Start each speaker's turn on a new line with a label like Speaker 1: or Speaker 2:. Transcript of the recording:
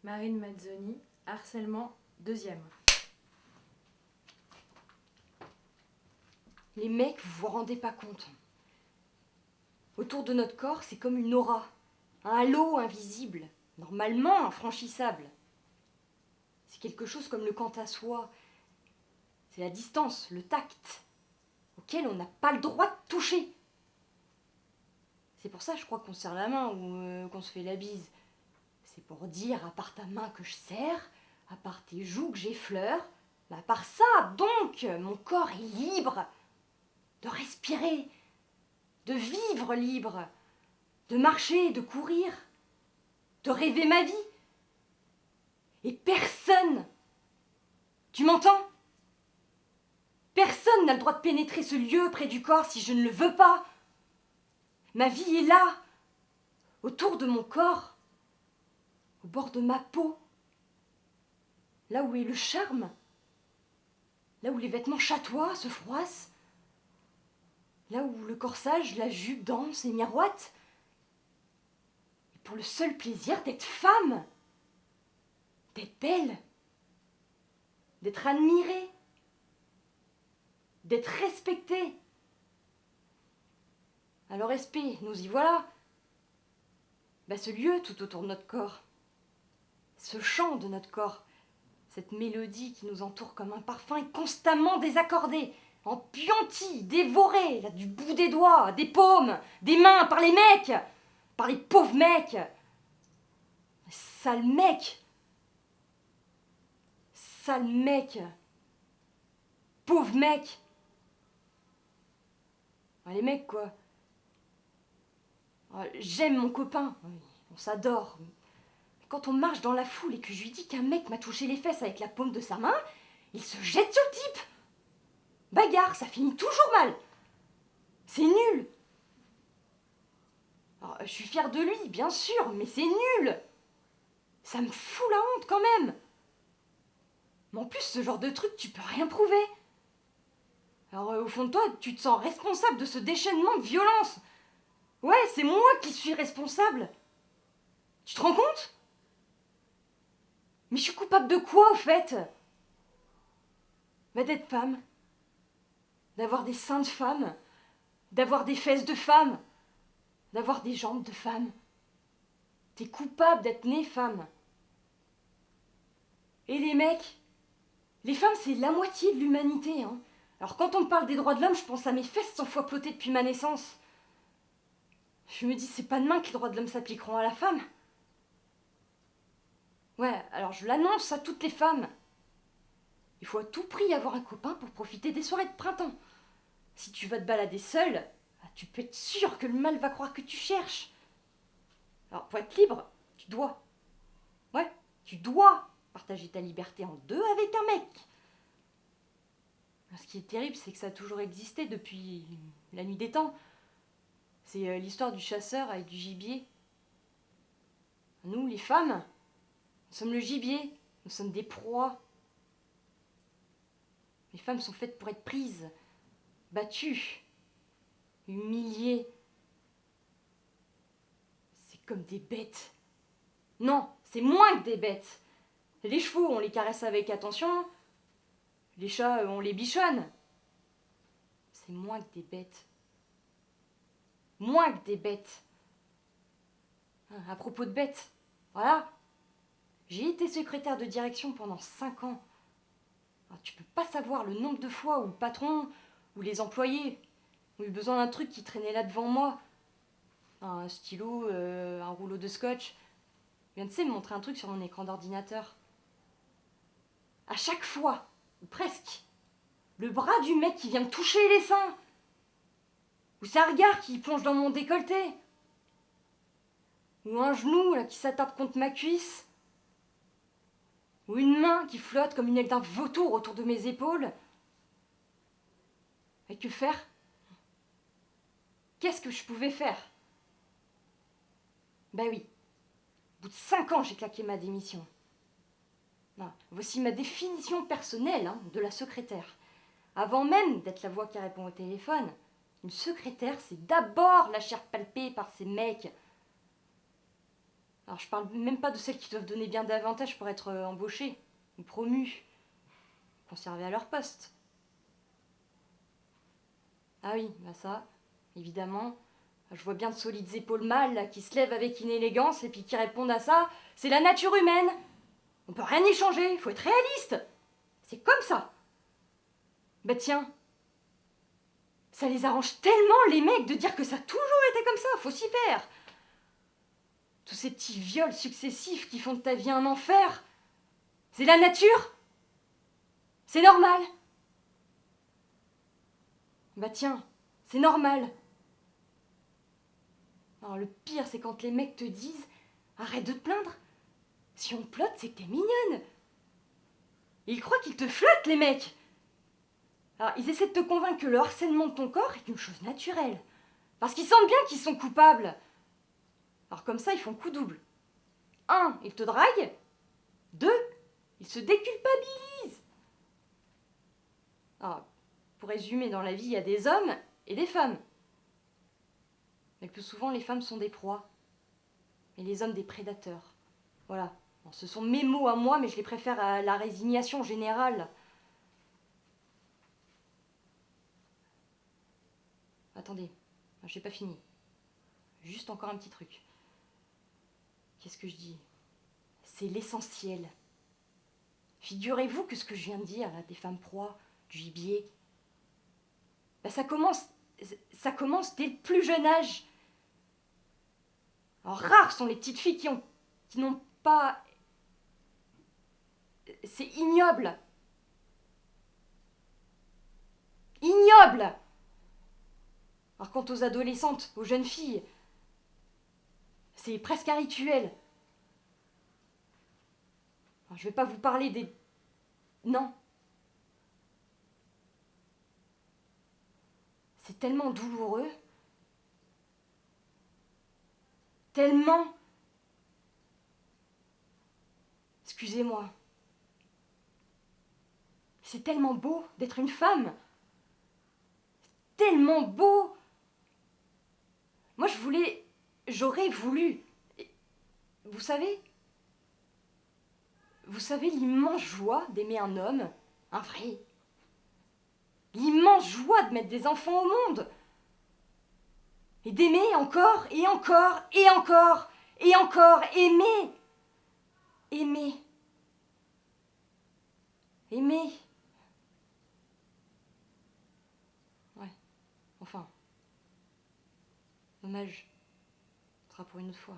Speaker 1: Marine Mazzoni, harcèlement, 2e.
Speaker 2: Les mecs, vous vous rendez pas compte. Autour de notre corps, c'est comme une aura, un halo invisible, normalement infranchissable. C'est quelque chose comme le quant à soi. C'est la distance, le tact, auquel on n'a pas le droit de toucher. C'est pour ça, je crois, qu'on se serre la main ou qu'on se fait la bise. C'est pour dire, à part ta main que je serre, à part tes joues que j'effleure, à part ça, donc, mon corps est libre de respirer, de vivre libre, de marcher, de courir, de rêver ma vie. Et personne, tu m'entends? Personne n'a le droit de pénétrer ce lieu près du corps si je ne le veux pas. Ma vie est là, autour de mon corps, au bord de ma peau, là où est le charme, là où les vêtements chatoient, se froissent, là où le corsage, la jupe danse et miroite, et pour le seul plaisir d'être femme, d'être belle, d'être admirée, d'être respectée. Alors respect, nous y voilà. Ce lieu tout autour de notre corps, ce chant de notre corps, cette mélodie qui nous entoure comme un parfum est constamment désaccordée, empiantie, dévorée, là, du bout des doigts, des paumes, des mains, par les mecs, par les pauvres mecs. Les sales mecs. Sales mecs. Pauvres mecs. Les mecs, quoi. J'aime mon copain, on s'adore. Quand on marche dans la foule et que je lui dis qu'un mec m'a touché les fesses avec la paume de sa main, il se jette sur le type. Bagarre, ça finit toujours mal. C'est nul. Alors, je suis fière de lui, bien sûr, mais c'est nul. Ça me fout la honte quand même. Mais en plus, ce genre de truc, tu peux rien prouver. Alors, au fond de toi, tu te sens responsable de ce déchaînement de violence. Ouais, c'est moi qui suis responsable. Tu te rends compte? Mais je suis coupable de quoi, au fait? D'être femme. D'avoir des seins de femme. D'avoir des fesses de femme. D'avoir des jambes de femme. T'es coupable d'être née femme. Et les mecs? Les femmes, c'est la moitié de l'humanité, hein. Alors quand on me parle des droits de l'homme, je pense à mes fesses 100 fois plottées depuis ma naissance. Je me dis, c'est pas demain que les droits de l'homme s'appliqueront à la femme. Ouais, alors je l'annonce à toutes les femmes. Il faut à tout prix avoir un copain pour profiter des soirées de printemps. Si tu vas te balader seule, tu peux être sûr que le mal va croire que tu cherches. Alors pour être libre, tu dois. Ouais, tu dois partager ta liberté en deux avec un mec. Ce qui est terrible, c'est que ça a toujours existé depuis la nuit des temps. C'est l'histoire du chasseur avec du gibier. Nous, les femmes, nous sommes le gibier, nous sommes des proies. Les femmes sont faites pour être prises, battues, humiliées. C'est comme des bêtes. Non, c'est moins que des bêtes. Les chevaux, on les caresse avec attention. Les chats, on les bichonne. C'est moins que des bêtes. Moins que des bêtes. À propos de bêtes, voilà. J'ai été secrétaire de direction pendant 5 ans. Alors, tu peux pas savoir le nombre de fois où le patron ou les employés ont eu besoin d'un truc qui traînait là devant moi. Un stylo, un rouleau de scotch. Il vient de me montrer un truc sur mon écran d'ordinateur. À chaque fois, ou presque, le bras du mec qui vient me toucher les seins. Ou c'est un regard qui plonge dans mon décolleté. Ou un genou là, qui s'attarde contre ma cuisse. Ou une main qui flotte comme une aile d'un vautour autour de mes épaules. Et que faire? Qu'est-ce que je pouvais faire? Oui, au bout de 5 ans, j'ai claqué ma démission. Non, voici ma définition personnelle de la secrétaire. Avant même d'être la voix qui répond au téléphone, une secrétaire, c'est d'abord la chair palpée par ces mecs. Alors je parle même pas de celles qui doivent donner bien davantage pour être embauchées, ou promues, conservées à leur poste. Ah oui, bah ça, évidemment, je vois bien de solides épaules mâles là, qui se lèvent avec inélégance et puis qui répondent à ça. C'est la nature humaine. On peut rien y changer, il faut être réaliste. C'est comme ça. Bah tiens, ça les arrange tellement les mecs de dire que ça a toujours été comme ça, faut s'y faire. Tous ces petits viols successifs qui font de ta vie un enfer. C'est la nature. C'est normal. Bah tiens, c'est normal. Alors le pire, c'est quand les mecs te disent « Arrête de te plaindre. Si on te plotte, c'est que t'es mignonne. » Ils croient qu'ils te flattent, les mecs. Alors ils essaient de te convaincre que le harcèlement de ton corps est une chose naturelle. Parce qu'ils sentent bien qu'ils sont coupables. Alors comme ça, ils font coup double. 1, ils te draguent. 2, ils se déculpabilisent. Alors, pour résumer, dans la vie, il y a des hommes et des femmes. Mais le plus souvent, les femmes sont des proies. Et les hommes des prédateurs. Voilà. Bon, ce sont mes mots à moi, mais je les préfère à la résignation générale. Attendez, j'ai pas fini. Juste encore un petit truc. Qu'est-ce que je dis? C'est l'essentiel. Figurez-vous que ce que je viens de dire, là, des femmes proies, du gibier, ben ça commence dès le plus jeune âge. Alors, rares sont les petites filles qui n'ont pas... C'est ignoble. Ignoble. Alors, quant aux adolescentes, aux jeunes filles, c'est presque un rituel. Alors, je vais pas vous parler des... Non. C'est tellement douloureux. Tellement... Excusez-moi. C'est tellement beau d'être une femme. Tellement beau. Moi, j'aurais voulu. Vous savez l'immense joie d'aimer un homme, un vrai. L'immense joie de mettre des enfants au monde. Et d'aimer encore, et encore, et encore, et encore, aimer. Aimer. Aimer. Ouais, enfin. Dommage. Ce sera pour une autre fois.